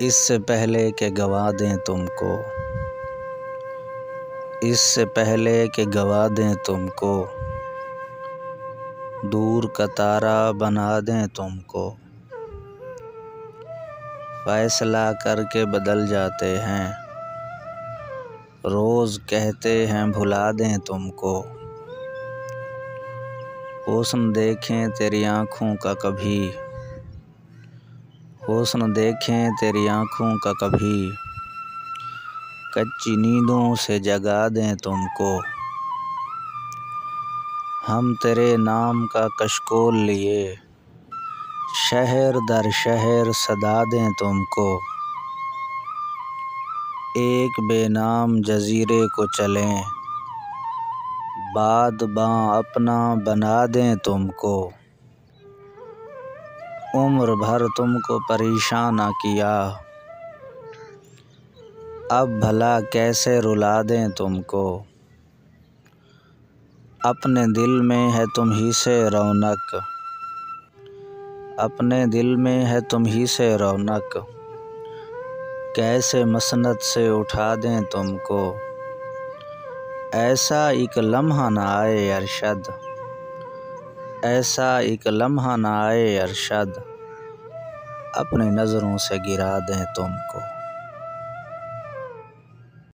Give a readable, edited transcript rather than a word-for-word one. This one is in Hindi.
इससे पहले कि गवा दें तुमको, इससे पहले कि गवा दें तुमको, दूर का तारा बना दें तुमको। फैसला करके बदल जाते हैं, रोज़ कहते हैं भुला दें तुमको। हुस्न देखें तेरी आँखों का कभी, हुस्न देखें तेरी आँखों का कभी, कच्ची नींदों से जगा दें तुमको। हम तेरे नाम का कशकोल लिए, शहर दर शहर सदा दें तुमको। एक बेनाम जजीरे को चलें, बाद बाँ अपना बना दें तुमको। उम्र भर तुमको परेशान ना किया, अब भला कैसे रुला दें तुमको। अपने दिल में है तुम ही से रौनक, अपने दिल में है तुम ही से रौनक, कैसे मसनद से उठा दें तुमको। ऐसा एक लम्हा ना आए अरशद, ऐसा एक लम्हा ना आए अरशद, अपनी नज़रों से गिरा दें तुमको।